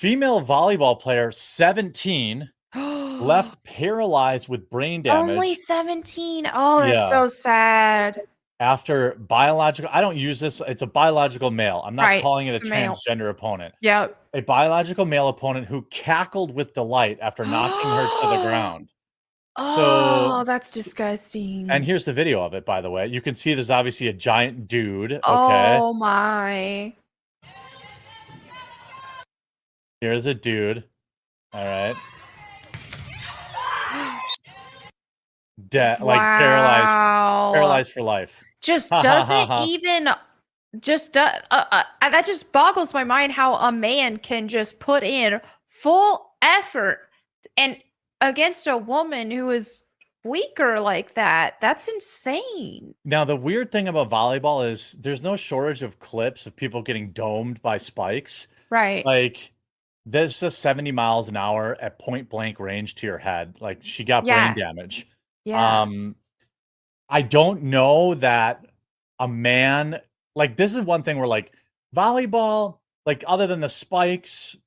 Female volleyball player, 17, left paralyzed with brain Only damage. 17. Oh, that's Yeah. so sad. After biological, I don't use this. It's a biological male. I'm not Right, calling it a it's a male. transgender opponent. Yep. A biological male opponent who cackled with delight after knocking her to the ground. So, Oh, that's disgusting. and here's the video of it, by the way. You can see there's obviously a giant dude. Okay. Oh my. Here's a dude. All right. Dead, like paralyzed for life. Just doesn't even just that just boggles my mind how a man can just put in full effort and against a woman who is weaker like that. That's insane. Now, the weird thing about volleyball is there's no shortage of clips of people getting domed by spikes. Right. Like, there's just 70 miles an hour at point blank range to your head. Like, she got Yeah. brain damage. Yeah. I don't know that a man, like, this is one thing where, like, volleyball, like, other than the spikes,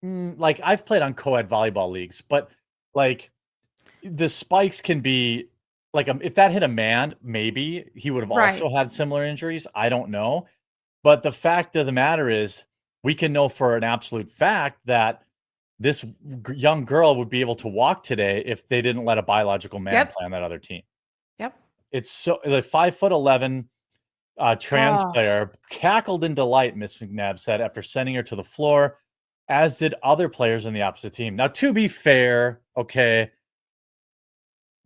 like, I've played on co-ed volleyball leagues, but, like, the spikes can be, like, if that hit a man, maybe he would have also had similar injuries. I don't know. But the fact of the matter is, we can know for an absolute fact that this young girl would be able to walk today if they didn't let a biological man play on that other team. Yep. It's so the 5'11" trans player cackled in delight, Miss McNabb said, after sending her to the floor, as did other players on the opposite team. Now, to be fair, okay,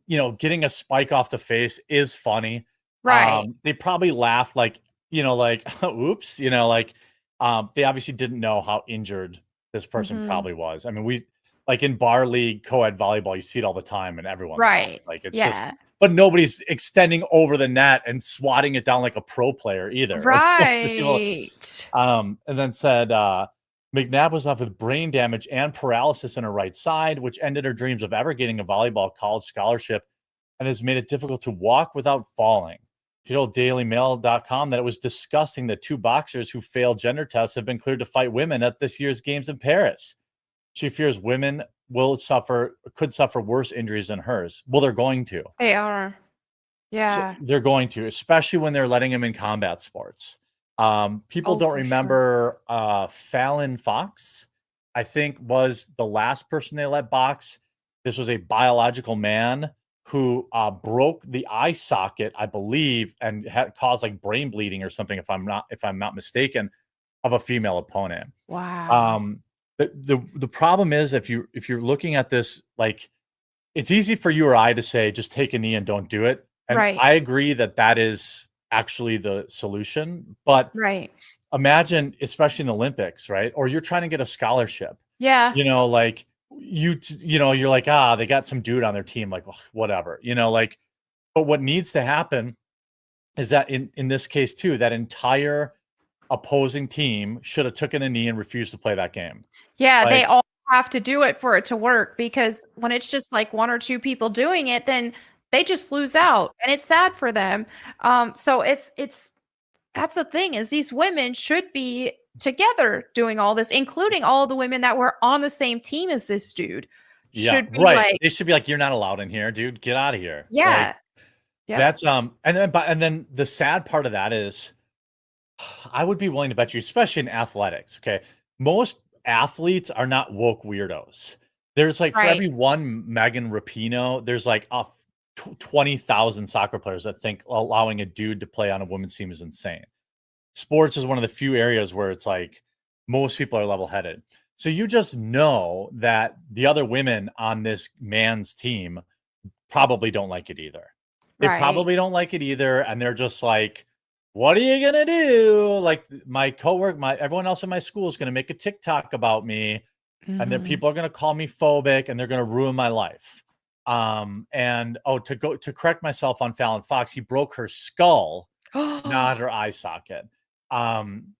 getting a spike off the face is funny. Right. They probably laughed like, oops, they obviously didn't know how injured this person probably was. I mean, like in bar league, co-ed volleyball, you see it all the time and everyone laughs. Like it's just, but nobody's extending over the net and swatting it down like a pro player either. Right. And then said, McNabb was left with brain damage and paralysis in her right side, which ended her dreams of ever getting a volleyball college scholarship and has made it difficult to walk without falling. She told DailyMail.com that it was disgusting that two boxers who failed gender tests have been cleared to fight women at this year's games in Paris. She fears women could suffer worse injuries than hers. Well, they're going to. They are. Yeah. So they're going to, especially when they're letting them in combat sports. People don't remember Fallon Fox, I think, was the last person they let box. This was a biological man who broke the eye socket, I believe, and had caused like brain bleeding or something, if I'm not mistaken, of a female opponent. Wow. The problem is if you're looking at this, like, it's easy for you or I to say just take a knee and don't do it. And I agree that is actually the solution. But imagine, especially in the Olympics, right? Or you're trying to get a scholarship. Yeah. Like you're like, they got some dude on their team, like, whatever, but what needs to happen is that in this case too, that entire opposing team should have taken a knee and refused to play that game. Yeah, they all have to do it for it to work, because when it's just like one or two people doing it, then they just lose out and it's sad for them. So it's that's the thing, is these women should be together doing all this, including all the women that were on the same team as this dude. Should be like, they should be like, you're not allowed in here, dude. Get out of here. Yeah. That's and then the sad part of that is, I would be willing to bet you, especially in athletics, okay, most athletes are not woke weirdos. There's like for every one Megan Rapinoe, there's like 20,000 soccer players that think allowing a dude to play on a women's team is insane. Sports is one of the few areas where it's like most people are level-headed. So you just know that the other women on this man's team probably don't like it either. They probably don't like it either. And they're just like, what are you going to do? Like my coworker, everyone else in my school is going to make a TikTok about me. And then people are going to call me phobic and they're going to ruin my life. To correct myself on Fallon Fox, he broke her skull, not her eye socket.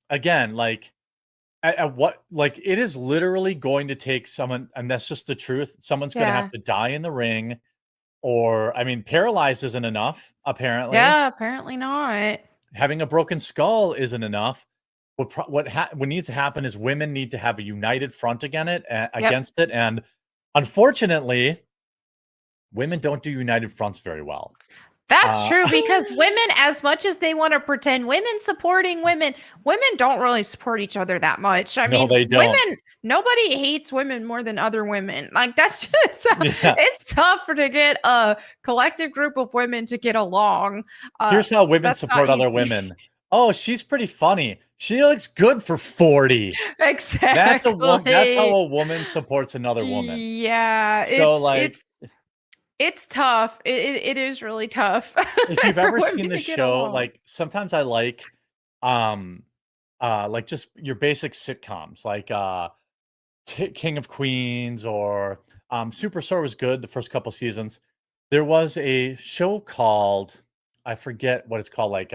Again, like at what, like, it is literally going to take someone, and that's just the truth. Someone's going to have to die in the ring, or, I mean, paralyzed isn't enough, apparently. Yeah, apparently not. Having a broken skull isn't enough. what needs to happen is women need to have a united front Yep. against it, and unfortunately, women don't do united fronts very well. That's Uh, true because women, as much as they want to pretend women supporting women, women don't really support each other that much. I no, mean, they don't. nobody hates women more than other women. Like that's just Yeah. it's tough to get a collective group of women to get along. Here's how women That's not support other easy. women. Oh, she's pretty funny. She looks good for 40. That's how Exactly. a woman supports another woman. Yeah, So like it's tough. It is really tough if you've for ever seen women the to get show, along. like sometimes I um like just your basic sitcoms, like King of Queens or Superstore was good the first couple seasons. There was a show called, I forget what it's called, like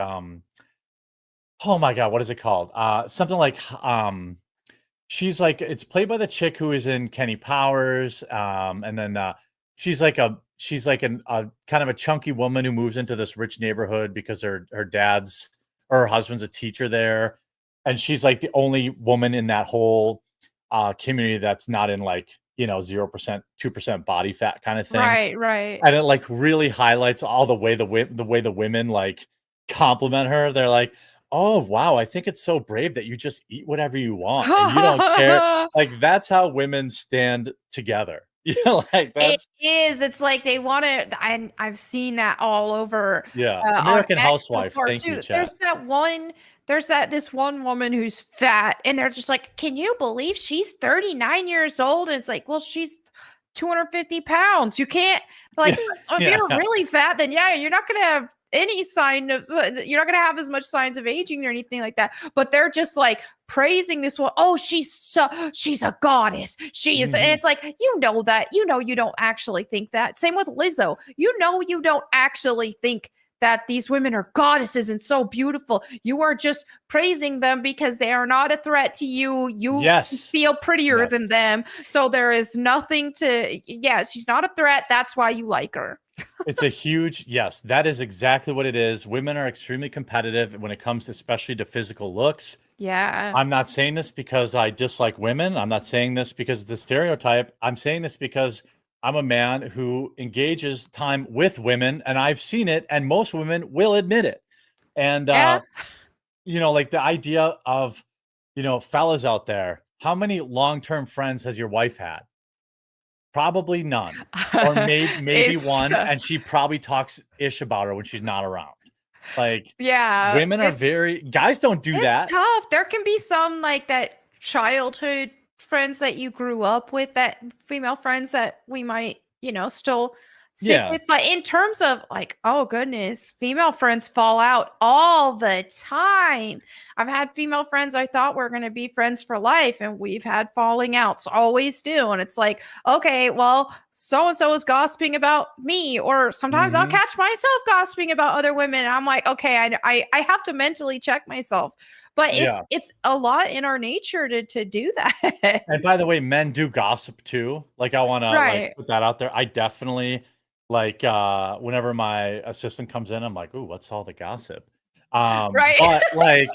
oh my god, what is it called? Something like she's like it's played by the chick who is in Kenny Powers, and then she's like a kind of a chunky woman who moves into this rich neighborhood because her dad's or her husband's a teacher there, and she's like the only woman in that whole community that's not in like 0% 2% body fat kind of thing, Right, right. and it like really highlights all the way the women like compliment her. They're like, "Oh wow, I think it's so brave that you just eat whatever you want and you don't care." Like that's how women stand together. Like It that's is. It's like they wanna and I've seen that all over, yeah. on American X Housewife. before Thank you, too. chat. There's this one woman who's fat, and they're just like, "Can you believe she's 39 years old?" And it's like, "Well, she's 250 pounds. You can't Yeah, like, if yeah, you're really fat, then yeah, you're not gonna have any sign of you're not gonna have as much signs of aging or anything like that." But they're just like praising this one. Oh, she's a goddess. She is, and mhm, it's like that you don't actually think that. Same with Lizzo. You don't actually think that these women are goddesses and so beautiful. You are just praising them because they are not a threat to you. You yes, feel prettier yes. than them. So there is nothing to, yeah, she's not a threat. That's why you like her. It's a huge yes. That is exactly what it is. Women are extremely competitive when it comes, especially to physical looks. Yeah. I'm not saying this because I dislike women. I'm not saying this because it's a stereotype. I'm saying this because I'm a man who engages time with women and I've seen it, and most women will admit it. And, Yeah. like the idea of, fellas out there, how many long term friends has your wife had? Probably none. Or maybe It's one, and she probably talks ish about her when she's not around. Like, yeah, women are guys don't do it's that. tough. There can be some like that childhood friends that you grew up with, that female friends that we might, still stick Yeah. with. But in terms of like, oh goodness, female friends fall out all the time. I've had female friends I thought were going to be friends for life, and we've had falling outs, always do. And it's like, okay, well, so and so is gossiping about me, or sometimes I'll Mhm. catch myself gossiping about other women. And I'm like, okay, I have to mentally check myself. But Yeah. it's a lot in our nature to do that. And by the way, men do gossip too. Like, I wanna, like, Right. put that out there. I definitely like, whenever my assistant comes in, I'm like, "Ooh, what's all the gossip?" Right. But, like,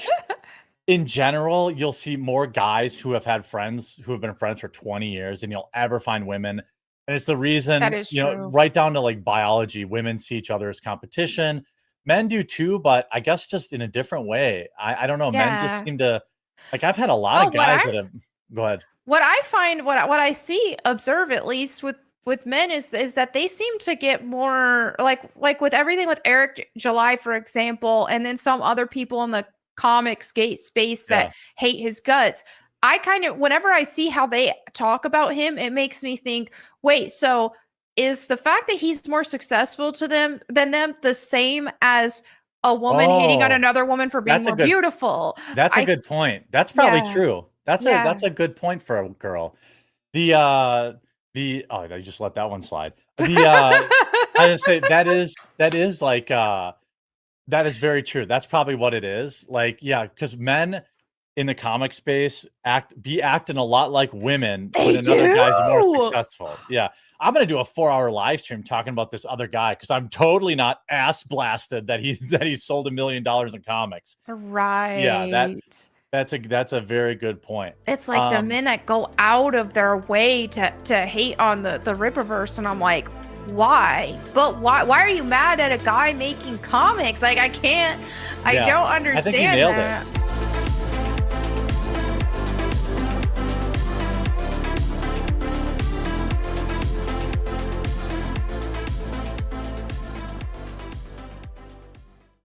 in general, you'll see more guys who have had friends who have been friends for 20 years than you'll ever find women, and it's the That reason, is true. right down to, like, biology, women see each other as competition. Men do too, but I guess just in a different way. I don't know, men just Yeah. seem to like, I've had a lot Oh, of guys that have Go ahead. what I find, what I see, observe at least with men is that they seem to get more like with everything with Eric July, for example, and then some other people in the comics gate space that Yeah. hate his guts. I kind of, whenever I see how they talk about him, it makes me think, wait, so is the fact that he's more successful to them than them the same as a woman hating on Oh, another woman for being that's a more good beautiful? that's a I good point. That's probably Yeah, true. That's yeah. a good point for a girl. The, uh oh, I just let that one slide. I just say that is like, that is very true. That's probably what it is. Like, yeah, because men in the comic space acting a lot like women when They another guy's more do! successful. Yeah. I'm gonna do a 4-hour live stream talking about this other guy because I'm totally not ass blasted that he that he sold $1 million in comics. Yeah, Right. That's a very good point. It's like the men that go out of their way to hate on the Rippaverse, and I'm like, why? But why are you mad at a guy making comics? Like, I don't understand I think you nailed that. it.